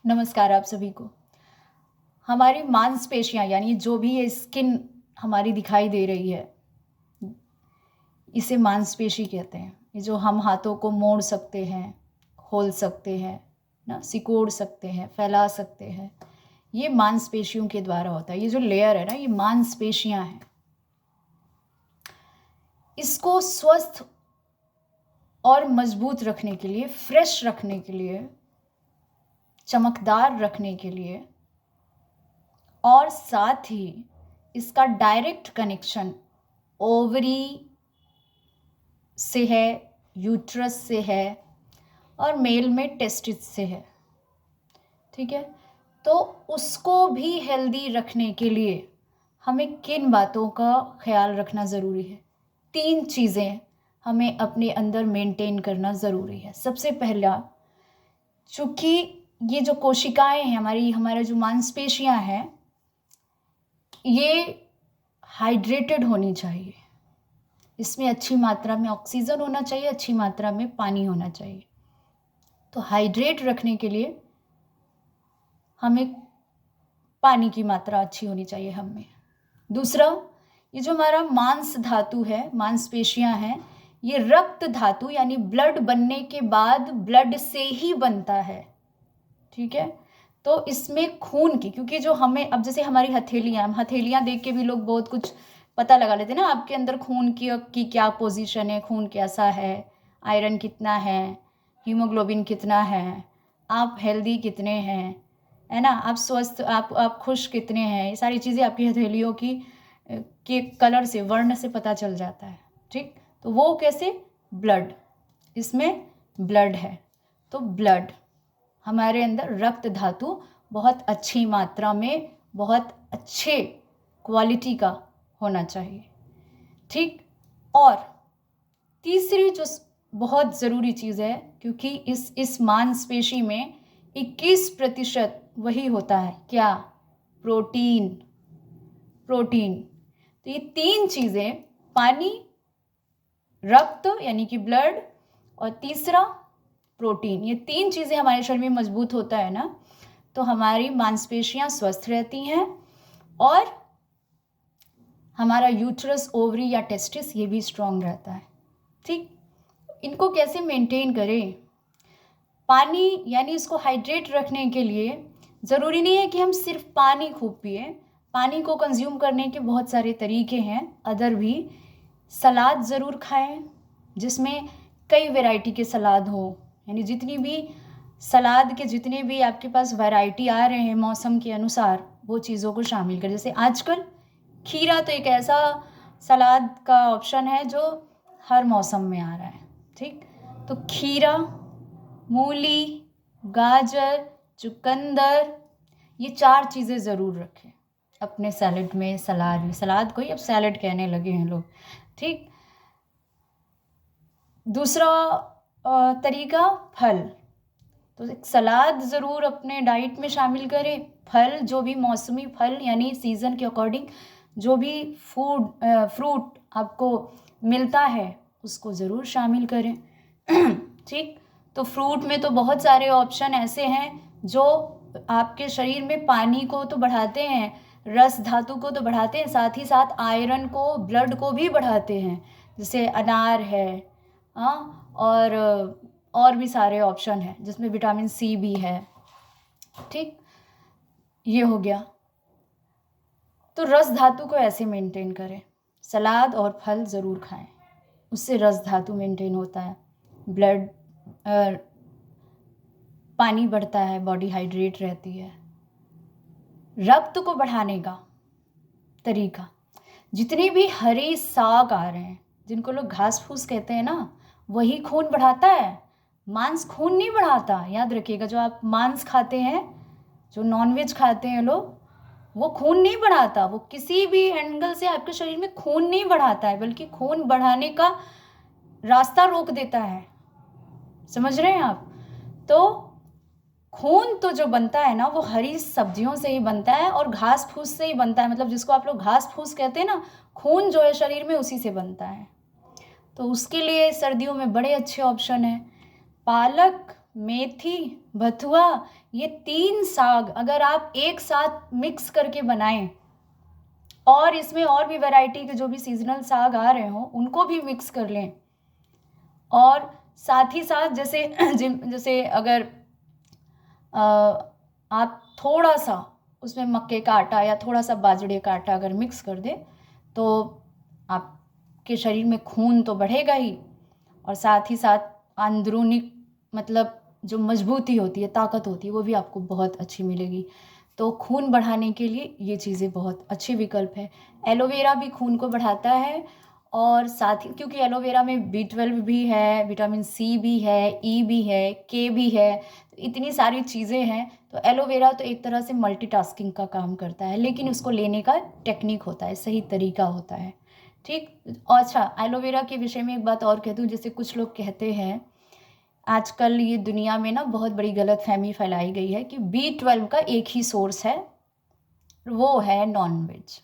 नमस्कार आप सभी को। हमारी मांसपेशियाँ यानी जो भी ये स्किन हमारी दिखाई दे रही है, इसे मांसपेशी कहते हैं। ये जो हम हाथों को मोड़ सकते हैं, खोल सकते हैं, ना सिकोड़ सकते हैं, फैला सकते हैं, ये मांसपेशियों के द्वारा होता है। ये जो लेयर है ना, ये मांसपेशियाँ हैं। इसको स्वस्थ और मजबूत रखने के लिए, फ्रेश रखने के लिए, चमकदार रखने के लिए और साथ ही इसका डायरेक्ट कनेक्शन ओवरी से है, यूट्रस से है और मेल में टेस्टिस से है। ठीक है, तो उसको भी हेल्दी रखने के लिए हमें किन बातों का ख्याल रखना ज़रूरी है? 3 चीज़ें हमें अपने अंदर मेंटेन करना ज़रूरी है। सबसे पहला, चूँकि ये जो कोशिकाएं हैं हमारा जो मांसपेशियां हैं, ये हाइड्रेटेड होनी चाहिए। इसमें अच्छी मात्रा में ऑक्सीजन होना चाहिए, अच्छी मात्रा में पानी होना चाहिए। तो हाइड्रेट रखने के लिए हमें पानी की मात्रा अच्छी होनी चाहिए हमें। दूसरा, ये जो हमारा मांस धातु है, मांसपेशियां हैं, ये रक्त धातु यानी ब्लड बनने के बाद ब्लड से ही बनता है। ठीक है, तो इसमें खून की, क्योंकि जो हमें अब जैसे हमारी हथेलियां देख के भी लोग बहुत कुछ पता लगा लेते हैं ना, आपके अंदर खून की क्या पोजीशन है, खून कैसा है, आयरन कितना है, हीमोग्लोबिन कितना है, आप हेल्दी कितने हैं, है ना, आप स्वस्थ, आप खुश कितने हैं। ये सारी चीज़ें आपकी हथेलियों की के कलर से, वर्ण से पता चल जाता है। ठीक, तो वो कैसे? ब्लड, इसमें ब्लड है, तो ब्लड हमारे अंदर रक्त धातु बहुत अच्छी मात्रा में, बहुत अच्छे क्वालिटी का होना चाहिए। ठीक, और तीसरी जो बहुत ज़रूरी चीज़ है, क्योंकि इस मांसपेशी में 21% वही होता है, क्या? प्रोटीन। तो ये 3 चीज़ें, पानी, रक्त यानी कि ब्लड, और तीसरा प्रोटीन, ये 3 चीज़ें हमारे शरीर में मजबूत होता है ना, तो हमारी मांसपेशियां स्वस्थ रहती हैं और हमारा यूट्रस, ओवरी या टेस्टिस ये भी स्ट्रांग रहता है। ठीक, इनको कैसे मेंटेन करें? पानी यानी इसको हाइड्रेट रखने के लिए ज़रूरी नहीं है कि हम सिर्फ पानी खूब पिए। पानी को कंज्यूम करने के बहुत सारे तरीके हैं, अदर भी। सलाद ज़रूर खाएं, जिसमें कई वैरायटी के सलाद हो, यानी जितनी भी सलाद के जितने भी आपके पास वैरायटी आ रहे हैं मौसम के अनुसार, वो चीज़ों को शामिल करें। जैसे आजकल खीरा तो एक ऐसा सलाद का ऑप्शन है जो हर मौसम में आ रहा है। ठीक, तो खीरा, मूली, गाजर, चुकंदर, ये 4 चीज़ें ज़रूर रखें अपने सैलेड में, सलाद में। सलाद को ही अब सैलेड कहने लगे हैं लोग। ठीक, दूसरा तरीका, फल। तो एक सलाद ज़रूर अपने डाइट में शामिल करें। फल, जो भी मौसमी फल यानी सीज़न के अकॉर्डिंग जो भी फ्रूट आपको मिलता है, उसको ज़रूर शामिल करें। ठीक, तो फ्रूट में तो बहुत सारे ऑप्शन ऐसे हैं जो आपके शरीर में पानी को तो बढ़ाते हैं, रस धातु को तो बढ़ाते हैं, साथ ही साथ आयरन को, ब्लड को भी बढ़ाते हैं। जैसे अनार है, हाँ, और भी सारे ऑप्शन हैं जिसमें विटामिन सी भी है। ठीक, ये हो गया। तो रस धातु को ऐसे मेंटेन करें, सलाद और फल ज़रूर खाएं, उससे रस धातु मेंटेन होता है, ब्लड, पानी बढ़ता है, बॉडी हाइड्रेट रहती है। रक्त को बढ़ाने का तरीका, जितने भी हरे साग आ रहे हैं, जिनको लोग घास फूस कहते हैं ना, वही खून बढ़ाता है। मांस खून नहीं बढ़ाता, याद रखिएगा। जो आप मांस खाते हैं, जो नॉनवेज खाते हैं लोग, वो खून नहीं बढ़ाता, वो किसी भी एंगल से आपके शरीर में खून नहीं बढ़ाता है, बल्कि खून बढ़ाने का रास्ता रोक देता है। समझ रहे हैं आप? तो खून तो जो बनता है ना, वो हरी सब्जियों से ही बनता है और घास फूस से ही बनता है। मतलब जिसको आप लोग घास फूस कहते हैं ना, खून जो है शरीर में उसी से बनता है। तो उसके लिए सर्दियों में बड़े अच्छे ऑप्शन हैं। पालक, मेथी, बथुआ, ये 3 साग अगर आप एक साथ मिक्स करके बनाएं और इसमें और भी वैरायटी के जो भी सीजनल साग आ रहे हों उनको भी मिक्स कर लें, और साथ ही साथ जैसे जैसे अगर आप थोड़ा सा उसमें मक्के का आटा या थोड़ा सा बाजरे का आटा अगर मिक्स कर दें तो आपके शरीर में खून तो बढ़ेगा ही, और साथ ही साथ अंदरूनी मतलब जो मजबूती होती है, ताकत होती है, वो भी आपको बहुत अच्छी मिलेगी। तो खून बढ़ाने के लिए ये चीज़ें बहुत अच्छे विकल्प है। एलोवेरा भी खून को बढ़ाता है, और साथ ही क्योंकि एलोवेरा में B12 भी है, विटामिन सी भी है, ई भी है, के भी है, तो इतनी सारी चीज़ें हैं। तो एलोवेरा तो एक तरह से मल्टीटास्किंग का काम करता है, लेकिन उसको लेने का टेक्निक होता है, सही तरीका होता है। ठीक। और अच्छा, एलोवेरा के विषय में एक बात और कह दूँ, जैसे कुछ लोग कहते हैं आजकल ये दुनिया में ना बहुत बड़ी गलतफहमी फैलाई गई है कि B12 का एक ही सोर्स है, वो है नॉनवेज।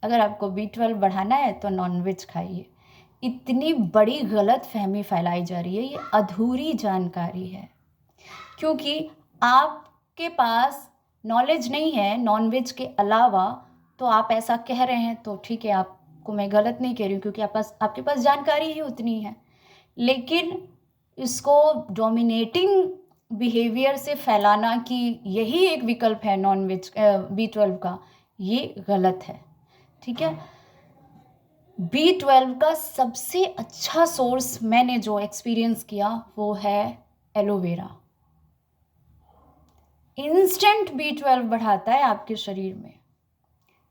अगर आपको B12 बढ़ाना है तो नॉनवेज खाइए। इतनी बड़ी गलतफहमी फैलाई जा रही है, ये अधूरी जानकारी है, क्योंकि आपके पास नॉलेज नहीं है नॉनवेज के अलावा, तो आप ऐसा कह रहे हैं तो ठीक है, आपको मैं गलत नहीं कह रही हूँ, क्योंकि आपके पास जानकारी ही उतनी है। लेकिन इसको डोमिनेटिंग बिहेवियर से फैलाना कि यही एक विकल्प है नॉनवेज B12 का, ये गलत है। ठीक है। B12 का सबसे अच्छा सोर्स मैंने जो एक्सपीरियंस किया वो है एलोवेरा। इंस्टेंट B12 बढ़ाता है आपके शरीर में।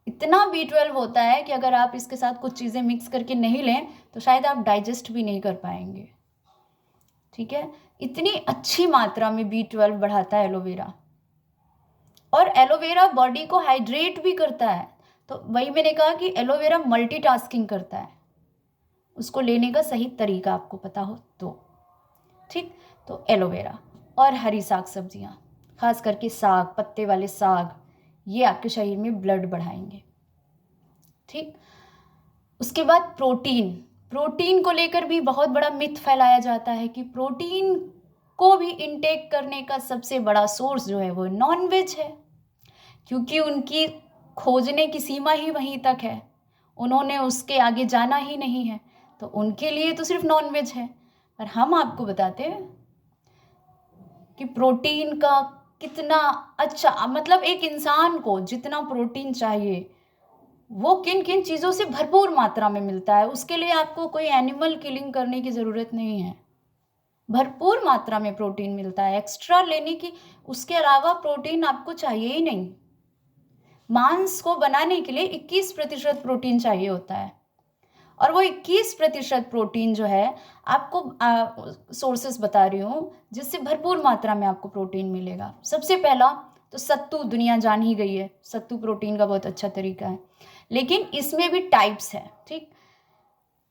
इतना B12 होता है कि अगर आप इसके साथ कुछ चीज़ें मिक्स करके नहीं लें तो शायद आप डाइजेस्ट भी नहीं कर पाएंगे। ठीक है। इतनी अच्छी मात्रा में B12 बढ़ाता है एलोवेरा, और एलोवेरा बॉडी को हाइड्रेट भी करता है। तो वही मैंने कहा कि एलोवेरा मल्टीटास्किंग करता है, उसको लेने का सही तरीका आपको पता हो तो। ठीक। तो एलोवेरा और हरी साग सब्जियां, खास करके साग, पत्ते वाले साग, ये आपके शरीर में ब्लड बढ़ाएंगे। ठीक। उसके बाद प्रोटीन को लेकर भी बहुत बड़ा मिथ फैलाया जाता है कि प्रोटीन को भी इनटेक करने का सबसे बड़ा सोर्स जो है वो नॉनवेज है, क्योंकि उनकी खोजने की सीमा ही वहीं तक है, उन्होंने उसके आगे जाना ही नहीं है, तो उनके लिए तो सिर्फ नॉनवेज है। पर हम आपको बताते हैं कि प्रोटीन का कितना अच्छा, मतलब एक इंसान को जितना प्रोटीन चाहिए वो किन किन चीज़ों से भरपूर मात्रा में मिलता है। उसके लिए आपको कोई एनिमल किलिंग करने की ज़रूरत नहीं है, भरपूर मात्रा में प्रोटीन मिलता है। एक्स्ट्रा लेने की, उसके अलावा प्रोटीन आपको चाहिए ही नहीं। मांस को बनाने के लिए 21% प्रोटीन चाहिए होता है, और वो 21% प्रोटीन जो है आपको सोर्सेस बता रही हूँ जिससे भरपूर मात्रा में आपको प्रोटीन मिलेगा। सबसे पहला तो सत्तू, दुनिया जान ही गई है, सत्तू प्रोटीन का बहुत अच्छा तरीका है, लेकिन इसमें भी टाइप्स है। ठीक।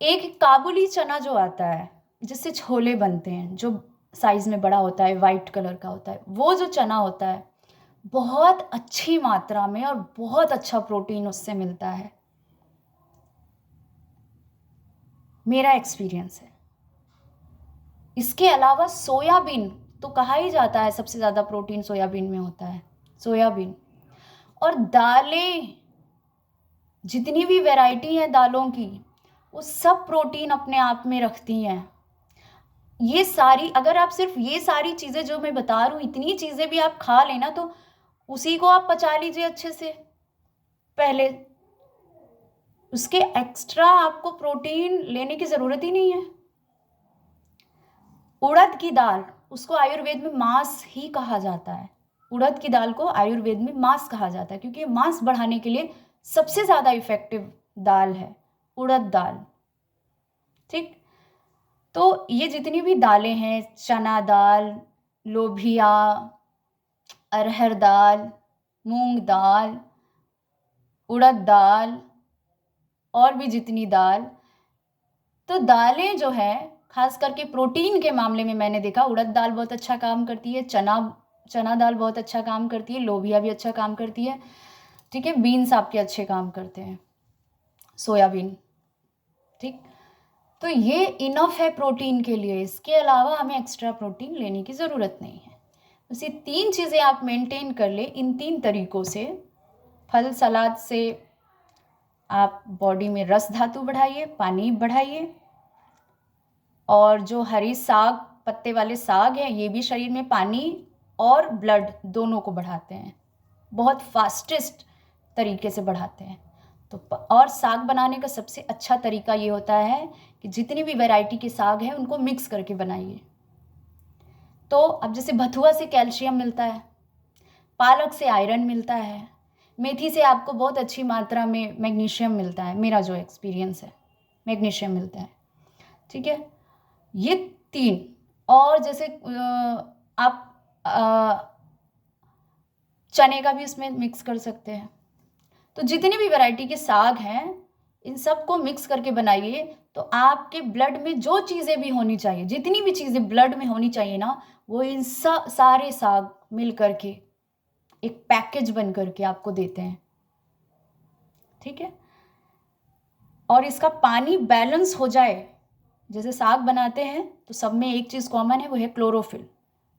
एक काबुली चना जो आता है जिससे छोले बनते हैं, जो साइज में बड़ा होता है, वाइट कलर का होता है, वो जो चना होता है बहुत अच्छी मात्रा में और बहुत अच्छा प्रोटीन उससे मिलता है, मेरा एक्सपीरियंस है। इसके अलावा सोयाबीन, तो कहा ही जाता है सबसे ज़्यादा प्रोटीन सोयाबीन में होता है, सोयाबीन। और दालें, जितनी भी वैरायटी है दालों की, वो सब प्रोटीन अपने आप में रखती हैं। ये सारी, अगर आप सिर्फ ये सारी चीज़ें जो मैं बता रही हूँ, इतनी चीज़ें भी आप खा लेना तो उसी को आप पचा लीजिए अच्छे से पहले, उसके एक्स्ट्रा आपको प्रोटीन लेने की ज़रूरत ही नहीं है। उड़द की दाल, उसको आयुर्वेद में मांस ही कहा जाता है। उड़द की दाल को आयुर्वेद में मांस कहा जाता है, क्योंकि मांस बढ़ाने के लिए सबसे ज़्यादा इफेक्टिव दाल है उड़द दाल। ठीक। तो ये जितनी भी दालें हैं, चना दाल, लोबिया, अरहर दाल, मूंग दाल, उड़द दाल, और भी जितनी दाल, तो दालें जो है खास करके प्रोटीन के मामले में मैंने देखा उड़द दाल बहुत अच्छा काम करती है, चना दाल बहुत अच्छा काम करती है, लोबिया भी अच्छा काम करती है। ठीक है। बीन्स आपके अच्छे काम करते हैं, सोयाबीन। ठीक। तो ये इनफ है प्रोटीन के लिए, इसके अलावा हमें एक्स्ट्रा प्रोटीन लेने की ज़रूरत नहीं है। उसी 3 चीज़ें आप मेंटेन कर ले, इन 3 तरीकों से, फल सलाद से आप बॉडी में रस धातु बढ़ाइए, पानी बढ़ाइए, और जो हरी साग, पत्ते वाले साग हैं, ये भी शरीर में पानी और ब्लड दोनों को बढ़ाते हैं, बहुत फास्टेस्ट तरीके से बढ़ाते हैं। तो और साग बनाने का सबसे अच्छा तरीका ये होता है कि जितनी भी वैरायटी के साग हैं उनको मिक्स करके बनाइए। तो अब जैसे बथुआ से कैल्शियम मिलता है, पालक से आयरन मिलता है, मेथी से आपको बहुत अच्छी मात्रा में मैग्नीशियम मिलता है, मेरा जो एक्सपीरियंस है, मैग्नीशियम मिलता है, ठीक है। ये 3, और जैसे आप चने का भी इसमें मिक्स कर सकते हैं। तो जितनी भी वैरायटी के साग हैं, इन सबको मिक्स करके बनाइए, तो आपके ब्लड में जो चीज़ें भी होनी चाहिए, जितनी भी चीज़ें ब्लड में होनी चाहिए ना, वो इन सारे साग मिल करके एक पैकेज बन करके आपको देते हैं, ठीक है। और इसका पानी बैलेंस हो जाए, जैसे साग बनाते हैं तो सब में एक चीज़ कॉमन है, वो है क्लोरोफिल,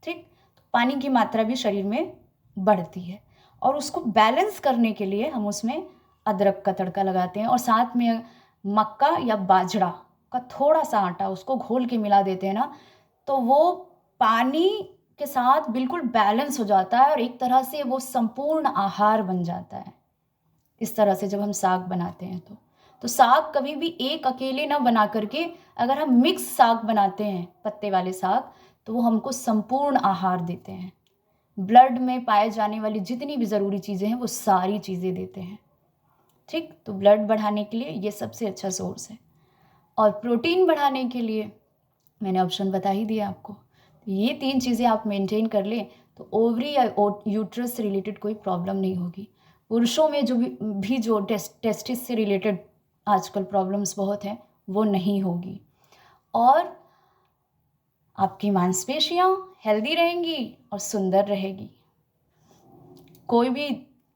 ठीक। तो पानी की मात्रा भी शरीर में बढ़ती है, और उसको बैलेंस करने के लिए हम उसमें अदरक का तड़का लगाते हैं, और साथ में मक्का या बाजरा का थोड़ा सा आटा उसको घोल के मिला देते हैं ना, तो वो पानी के साथ बिल्कुल बैलेंस हो जाता है, और एक तरह से वो संपूर्ण आहार बन जाता है। इस तरह से जब हम साग बनाते हैं तो साग कभी भी एक अकेले ना बना करके, अगर हम मिक्स साग बनाते हैं, पत्ते वाले साग, तो वो हमको संपूर्ण आहार देते हैं, ब्लड में पाए जाने वाली जितनी भी ज़रूरी चीज़ें हैं वो सारी चीज़ें देते हैं, ठीक। तो ब्लड बढ़ाने के लिए ये सबसे अच्छा सोर्स है, और प्रोटीन बढ़ाने के लिए मैंने ऑप्शन बता ही दिया आपको। ये 3 चीज़ें आप मेंटेन कर लें तो ओवरी या यूट्रस से रिलेटेड कोई प्रॉब्लम नहीं होगी। पुरुषों में जो भी जो टेस्टिस से रिलेटेड आजकल प्रॉब्लम्स बहुत हैं, वो नहीं होगी, और आपकी मांसपेशियाँ हेल्दी रहेंगी और सुंदर रहेगी। कोई भी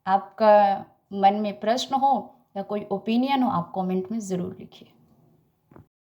आपका मन में प्रश्न हो या कोई ओपिनियन हो, आप कमेंट में ज़रूर लिखिए।